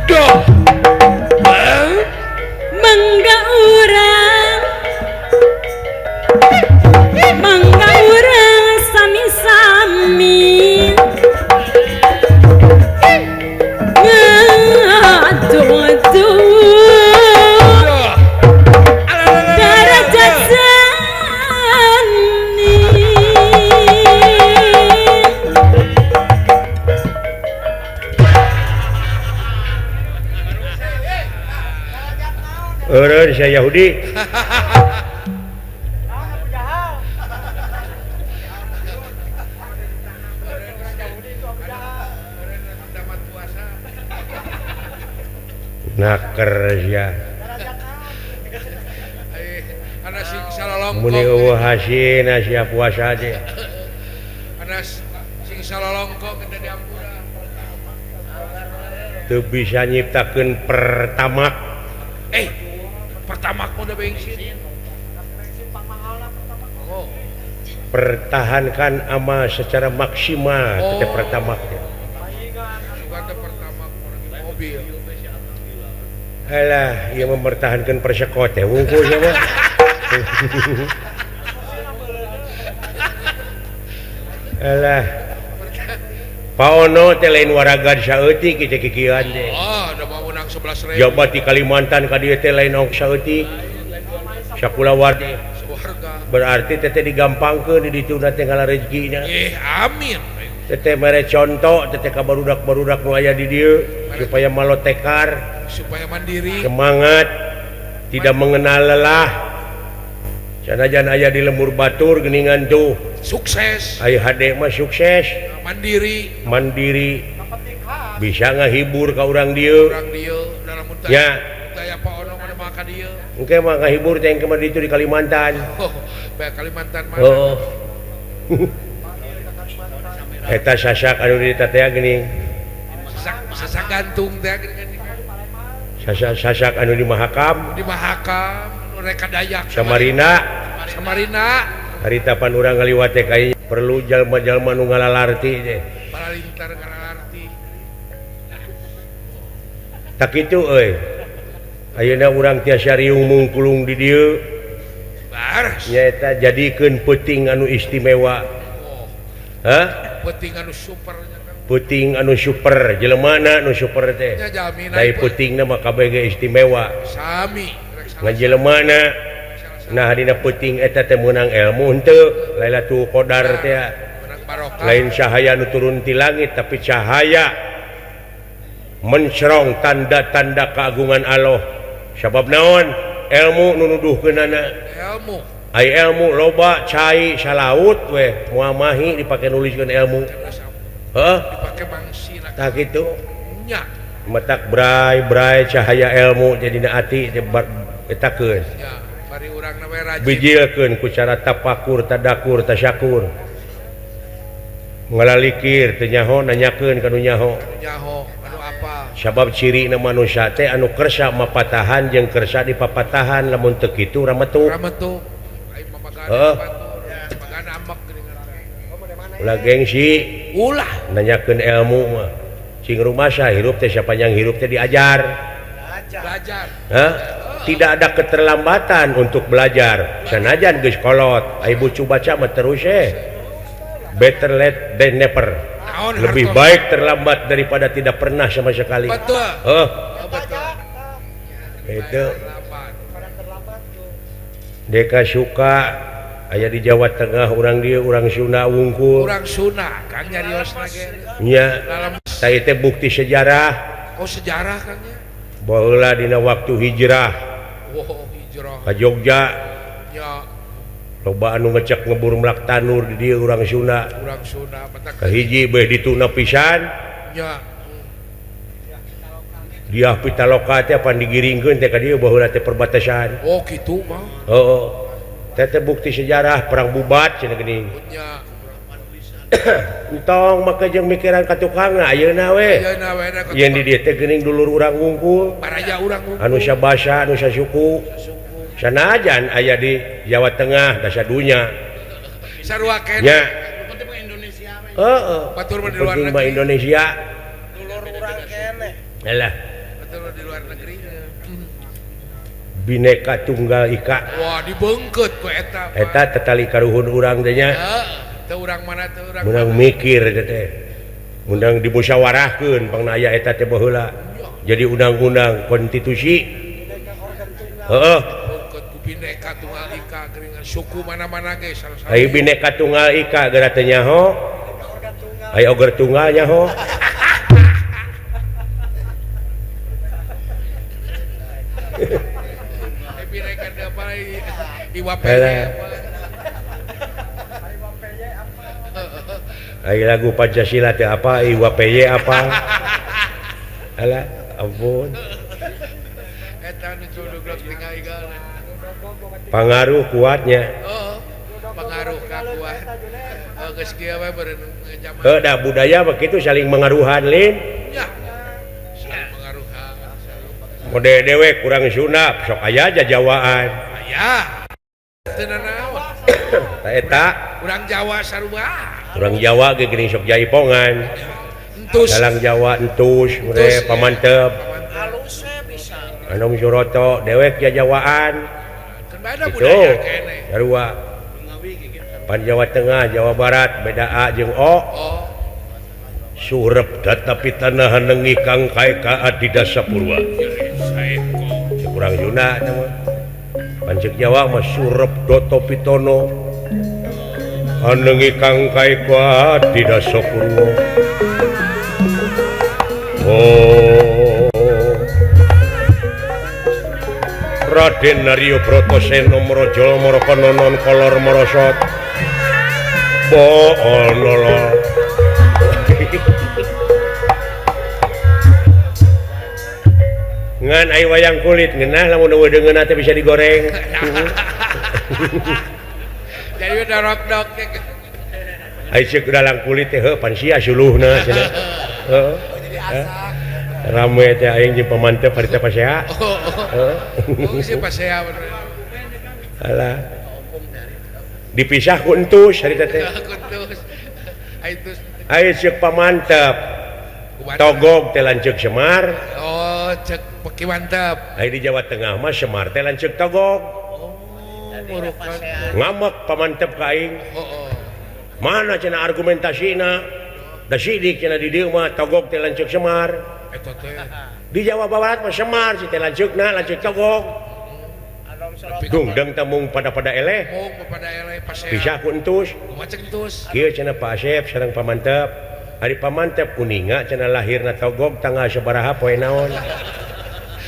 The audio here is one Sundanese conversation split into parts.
Duh. Mangga urang sami-sami ngadu-adu darajat sani Eureun saya Yahudi. Nah kerja Ana sing salolongkok. muni eueuh hasin sia puasa teh. Ana sing salolongkok kita diampura. Teu bisa nyiptakeun pertama. Pertama ku udah bensin. Oh. Pertahankan ama secara maksimal teh pertama teh. Juga ada pertama mobil. Alah, ia mempertahankan persekot teh wungkul mah. Alah. Paono teh lain waragan saeutik kitu kikian teh. Udah mau menang 11.000. Jabat di Kalimantan ka dieu teh lain ongkos saeutik. Sakulawar teh. Sewarga. Berarti teh digampangkeun di ditu teh ngala rezekinya. Amin. Teh mere contoh teh ka barudak-barudak nu aya di dieu supaya malotekar, supaya mandiri, semangat, tidak mengenal lelah. Sanajan aya di lembur batur geuningan tuh. Sukses. Aya hade mah sukses, mandiri, bisa ngahibur ka urang dieu. urang dieu dalam Ya. Daya Pak Ono mana maka dieu. Engke mah ngahibur teh kemar ditu di Kalimantan. Bae Kalimantan mana? Oh. Eta sasak anu di teh geuning. Sasak gantung teh Sasak anu di Mahakam, di Mahakam, mereka Dayak Samarina. Harita pan urang ngaliwat teh kayaknya perlu jalma-jalma nu ngalalarti teh. Paralintar ngalalarti. Tak kitu euy. Ayeuna urang tiasa riung mungkulung di dieu. Baras. Nyaeta jadikeun peuting anu istimewa. Hah? Peuting anu super. Puting anu super jelemana anu super teh dari putingna mah kabeh ge istimewa sami ngajelemana nah dina puting eta teh meunang ilmu henteu Lailatul Qadar teh lain cahaya nu turun ti langit tapi cahaya mencerong tanda-tanda keagungan Allah sabab naon ilmu nu nuduhkeunana ilmu ai ilmu loba cai salaut we moal mahi dipake nuliskeun ilmu. Dipakai bangsi tak gitu nya metak bray cahaya ilmu jadina ati etakeun ya bari urangna we rajin bijilkeun ku cara tapakur tadakur tasyakur ngalalikir teu nyaho nanyakeun ka nu nyaho anu apa sabab cirina manusia teh anu kersa mapatahan jeung kersa dipapatahan lamun teu kitu rametuk aing mah bagana ambek ulah gengsi ulah nanyakeun ilmu mah cing rumasa hirup teh sapanjang hirup teh diajar belajar tidak ada keterlambatan untuk belajar sanajan geus kolot ai bucu baca mah terus better late than never lebih baik terlambat daripada tidak pernah sama sekali betul itu deka suka aya di Jawa Tengah urang dia urang Sunda wungkul urang Sunda Kang nyariosna ge nya tah teh bukti sejarah sejarah Kang nya baheula dina waktu hijrah hijrah ka Jogja nya loba anu ngecek ngebur melak tanur di dieu urang Sunda matak kahiji beh dituna pisan nya dia pitaloka teh pan digiringkeun teh ka dieu baheula teh perbatasan kitu mah teh bukti sejarah perang bubat cenah geuning entong make jeung mikiran ka tukangna ayeuna we yen di dieu teh geuning dulur urang wungkul baraja urang wungkul anu sabasa anu sasuku sanajan aya di Jawa Tengah da sadunya sarua keneh nya penting Indonesia heeh batur di luar negeri Indonesia dulur urang keneh Alah, Betul di luar negeri. Bhinneka Tunggal Ika. Wah, dibengket ku eta. Eta tetali karuhun urang teh nya. Teu urang mana teu urang. Menang mikir teh. Menang dimusyawarahkeun pangna aya eta teh baheula. Jadi undang-undang konstitusi. Heeh. Bengket ku Bhinneka Tunggal Ika geuningan suku mana-mana ge salah satu. Ai Bhinneka Tunggal Ika geura teh nyaho. Ai oger tunggal nyaho. Bhinneka teh apa IWP. Ai lagu Pancasila teh apa? IWPY apa? Alah, ampun. Eta nu cudug tinggal igal. Pangaruh kuatnya. Oh, pengaruh ka kuat. Geus kieu we beureun zaman. Da budaya begitu saling mengaruhan lin. Ya. Saling mengaruhan. Mode dewe kurang sunap sok aya jajawaan. Aya. Teu nanaon. Ta eta Urang Jawa sarua. urang Jawa ge geuning sok jaipongan. Entus. Dalang Jawa entus mere pamantep. Halus bisa. Anu Suroto dewek jajawaan. Kan beda Itu budaya kene. sarua. Pan Jawa Tengah, Jawa Barat beda A jeung O. Oh. Surep tetapi tanah nengi kang kae ka adidasa purwa. Saeko. Kurang Yuna nama. Pancik Jawa mah surep doto pitono. Anengi kang kae ka adidasa purwa. Oh. Raden Naryo Brotoseno Mrojol Morokononon Kolor Morosot. Boololo. Ngan ai wayang kulit ngeunah lamun eueudeungeunna teh bisa digoreng. Jadi udah rock-dog. Ai ceuk dalang kulit teh heuh pan sia suluhna cenah. Heeh. Rame teh aing jeung pamantep harita pasea. Heeh. Oh, siapa saya bener. Alah. Dipisah ku entus harita teh. Kuntus. Aitus. Ai ceuk pamantep. Togog teh lanceuk Semar. Oh, cek peki mantap. Ai di Jawa Tengah mah Semar teh lanceuk Togog. Murukan. Ngamek pamantep ka aing. Oh. Mana cenah argumentasina? Da sidik cenah di dieu mah Togog teh lanceuk Semar. Eta teh. Di Jawa Barat mah Semar si teh lanceukna lanceuk Togog. Dungdeng tamung pada eleh. Mau kepada eleh pasea. Pisah ku entus. Kumaha cek entus? Kieu cenah Pak Asep sareng pamantep. Ari pamantep kuninga cenah lahirna Togog tanggal sabaraha poe naon.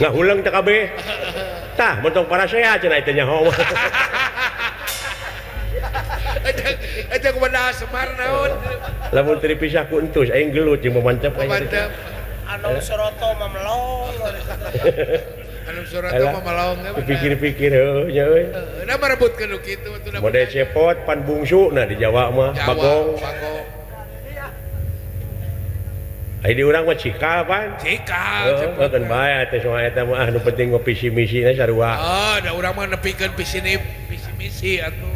Ngahuleung teh kabeh. Tah mentong parasea cenah eta nyaho. Eta kumaha Semar naon? Lamun teu dipisah ku entus aing gelut jeung pamantep aing. Mantap. Anu Suroto mah melong. Anu surat mah malaong ge. Pikir-pikir heuh nya euy. Da marebutkeun nu kitu atuh. Mode cepot pan bungsuna di Jawa mah Bagong. Bagong. Ai di urang mah Cikal pan. Cikal. Heeh kan bae teh soal eta mah anu penting ngopi misi-misina sarua. Ah, da urang mah nepikeun visi misi atuh.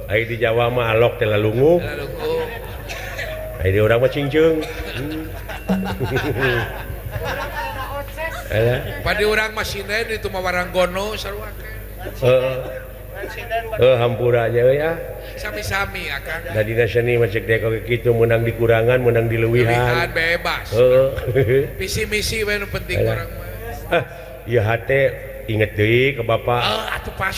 Ai di Jawa mah alok teh lalungu. Ai di urang mah cingceung. Alah. Padi urang mah sinden itu mah waranggono sarua ke. Hampura aja ya. Sami-sami akan. Da dina seni mah cek dek oge kitu menang dikurangan, menang dileuwihan. Pilihan bebas. Visi misi we nu penting urang mah. Ieu hate inget deui ke Bapak. Atuh pas.